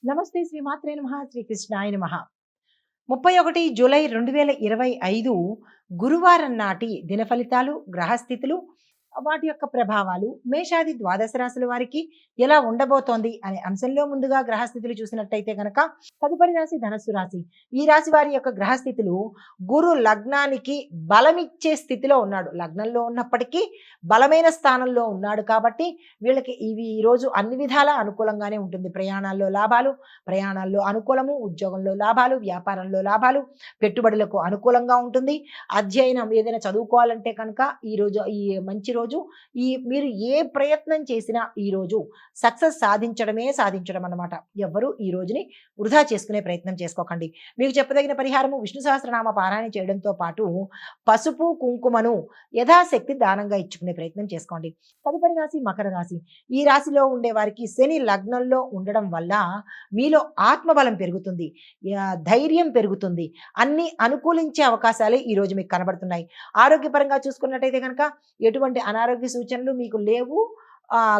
నమస్తే శ్రీమాత్రే నమః శ్రీకృష్ణాయ నమః 31 జూలై 2025 గురువారం నాటి దిన ఫలితాలు గ్రహస్థితులు వాటి యొక్క ప్రభావాలు మేషాది ద్వాదశ రాశుల వారికి ఎలా ఉండబోతోంది అనే అంశంలో ముందుగా గ్రహస్థితులు చూసినట్టయితే కనుక తదుపరి రాశి ధనస్సు రాశి. ఈ రాశి వారి యొక్క గ్రహస్థితులు గురు లగ్నానికి బలమిచ్చే స్థితిలో ఉన్నాడు. లగ్నంలో ఉన్నప్పటికీ బలమైన స్థానంలో ఉన్నాడు కాబట్టి వీళ్ళకి ఇవి ఈరోజు అన్ని విధాలా అనుకూలంగానే ఉంటుంది. ప్రయాణాల్లో లాభాలు, ప్రయాణాల్లో అనుకూలము, ఉద్యోగంలో లాభాలు, వ్యాపారంలో లాభాలు, పెట్టుబడులకు అనుకూలంగా ఉంటుంది. అధ్యయనం ఏదైనా చదువుకోవాలంటే కనుక ఈరోజు ఈ మంచి రోజు. మీరు ఏ ప్రయత్నం చేసినా ఈరోజు సక్సెస్ సాధించడం అన్నమాట. ఎవ్వరూ ఈ రోజుని వృధా చేసుకునే ప్రయత్నం చేసుకోకండి. మీకు చెప్పదగిన పరిహారము విష్ణు సహస్రనామ పారాయణ చేయడంతో పాటు పసుపు కుంకుమను యథాశక్తి దానంగా ఇచ్చుకునే ప్రయత్నం చేసుకోండి. తదుపరి రాశి మకర రాశి. ఈ రాశిలో ఉండే వారికి శని లగ్నంలో ఉండడం వల్ల మీలో ఆత్మబలం పెరుగుతుంది, ధైర్యం పెరుగుతుంది, అన్ని అనుకూలించే అవకాశాలే ఈ రోజు మీకు కనబడుతున్నాయి. ఆరోగ్యపరంగా చూసుకున్నట్టయితే కనుక ఎటువంటి అనారోగ్య సూచనలు మీకు లేవు.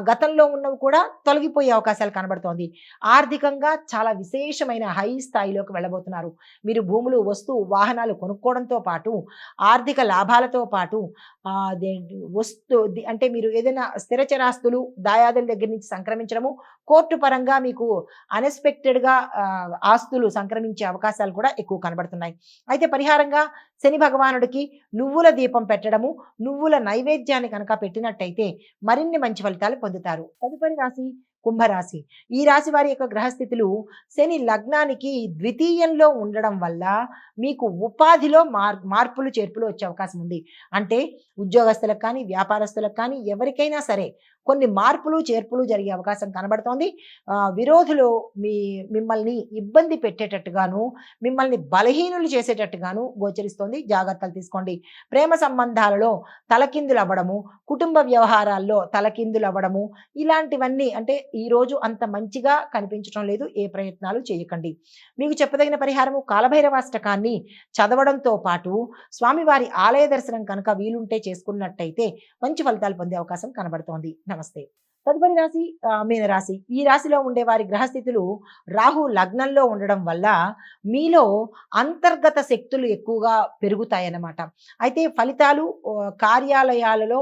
గతంలో ఉన్నవి కూడా తొలగిపోయే అవకాశాలు కనబడుతోంది. ఆర్థికంగా చాలా విశేషమైన హై స్థాయిలోకి వెళ్ళబోతున్నారు. మీరు భూములు, వస్తువు, వాహనాలు కొనుక్కోవడంతో పాటు ఆర్థిక లాభాలతో పాటు అంటే మీరు ఏదైనా స్థిరచరాస్తులు దాయాదుల దగ్గర నుంచి సంక్రమించడము, కోర్టు పరంగా మీకు అన్ఎక్స్పెక్టెడ్గా ఆస్తులు సంక్రమించే అవకాశాలు కూడా ఎక్కువ కనబడుతున్నాయి. అయితే పరిహారంగా శని భగవానుడికి నువ్వుల దీపం పెట్టడము, నువ్వుల నైవేద్యాన్ని కనుక పెట్టినట్టయితే మరిన్ని మంచి ఫలితాలు పొందుతారు. తదుపరి రాశి కుంభరాశి. ఈ రాశి వారి యొక్క గ్రహస్థితులు శని లగ్నానికి ద్వితీయంలో ఉండడం వల్ల మీకు ఉపాధిలో మార్పులు చేర్పులు వచ్చే అవకాశం ఉంది. అంటే ఉద్యోగస్తులకు కానీ వ్యాపారస్తులకు కానీ ఎవరికైనా సరే కొన్ని మార్పులు చేర్పులు జరిగే అవకాశం కనబడుతోంది. విరోధులు మిమ్మల్ని ఇబ్బంది పెట్టేటట్టుగాను, మిమ్మల్ని బలహీనులు చేసేటట్టుగాను గోచరిస్తోంది. జాగ్రత్తలు తీసుకోండి. ప్రేమ సంబంధాలలో తలకిందులు అవ్వడము, కుటుంబ వ్యవహారాల్లో తలకిందులు అవ్వడము, ఇలాంటివన్నీ అంటే ఈరోజు అంత మంచిగా కనిపించడం లేదు. ఏ ప్రయత్నాలు చేయకండి. మీకు చెప్పదగిన పరిహారము కాలభైరవాష్టకాన్ని చదవడంతో పాటు స్వామివారి ఆలయ దర్శనం కనుక వీలుంటే చేసుకున్నట్టయితే మంచి ఫలితాలు పొందే అవకాశం కనబడుతోంది. నమస్తే. తదుపరి రాశి మీనరాశి. ఈ రాశిలో ఉండే వారి గ్రహస్థితులు రాహు లగ్నంలో ఉండడం వల్ల మీలో అంతర్గత శక్తులు ఎక్కువగా పెరుగుతాయన్నమాట. అయితే ఫలితాలు కార్యాలయాలలో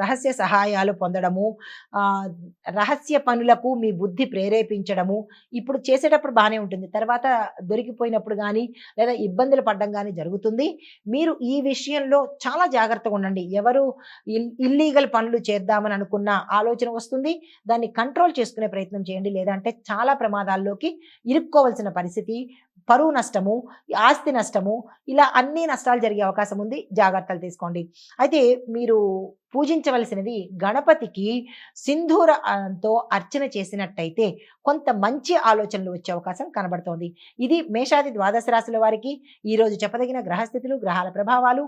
రహస్య సహాయాలు పొందడము, రహస్య పనులకు మీ బుద్ధి ప్రేరేపించడము ఇప్పుడు చేసేటప్పుడు బాగానే ఉంటుంది. తర్వాత దొరికిపోయినప్పుడు కానీ లేదా ఇబ్బందులు పడడం కానీ జరుగుతుంది. మీరు ఈ విషయంలో చాలా జాగ్రత్తగా ఉండండి. ఎవరు ఇల్లీగల్ పనులు చేద్దామని అనుకున్న ఆలోచన వస్తుంది. దాన్ని కంట్రోల్ చేసుకునే ప్రయత్నం చేయండి. లేదంటే చాలా ప్రమాదాల్లోకి ఇరుక్కోవాల్సిన పరిస్థితి, పరువు నష్టము, ఆస్తి నష్టము, ఇలా అన్ని నష్టాలు జరిగే అవకాశం ఉంది. జాగ్రత్తలు తీసుకోండి. అయితే మీరు పూజించవలసినది గణపతికి సింధూరంతో అర్చన చేసినట్టయితే కొంత మంచి ఆలోచనలు వచ్చే అవకాశం కనబడుతోంది. ఇది మేషాది ద్వాదశ రాశుల వారికి ఈరోజు చెప్పదగిన గ్రహస్థితులు, గ్రహాల ప్రభావాలు,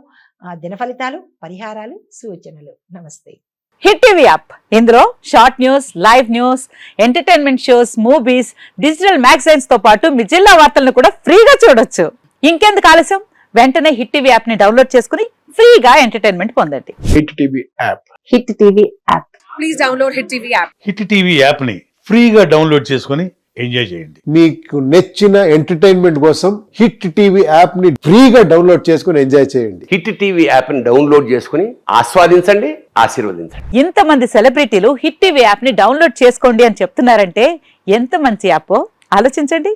దిన ఫలితాలు, పరిహారాలు, సూచనలు. నమస్తే. హిట్ టీవీ యాప్, ఇందులో short news, live news, entertainment shows, movies, digital magazines తో పాటు మీ జిల్లా వార్తలను కూడా ఫ్రీగా చూడొచ్చు. ఇంకెందుకు ఆలస్యం, వెంటనే హిట్ టీవీ యాప్ ని డౌన్లోడ్ చేసుకుని ఫ్రీగా ఎంటర్టైన్మెంట్ పొందండి. Hit TV app. Hit TV app. Please download hit TV app. Hit TV app ని ఫ్రీగా డౌన్లోడ్ చేసుకుని ఎంజాయ్ చేయండి. మీకు నచ్చిన ఎంటర్టైన్మెంట్ కోసం హిట్ టీవీ యాప్ ని ఫ్రీగా డౌన్లోడ్ చేసుకుని ఎంజాయ్ చేయండి. హిట్ టీవీ యాప్ ని డౌన్లోడ్ చేసుకుని ఆస్వాదించండి, ఆశీర్వదించండి. ఇంతమంది సెలబ్రిటీలు హిట్ టీవీ యాప్ ని డౌన్లోడ్ చేసుకోండి అని చెప్తున్నారంటే ఎంత మంచి యాప్ ఆలోచించండి.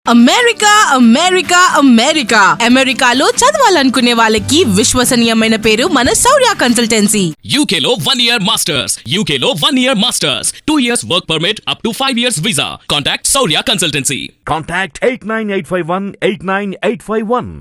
అమెరికా అమెరికా అమెరికా అమెరికాలో చదవాలనుకునే వాళ్ళకి విశ్వసనీయమైన పేరు మన శౌర్య కన్సల్టెన్సీ. UK లో 1 year masters, UK లో 1 year masters, 2 years work permit up to 5 years visa. Contact Saurya Consultancy. Contact 89851 89851.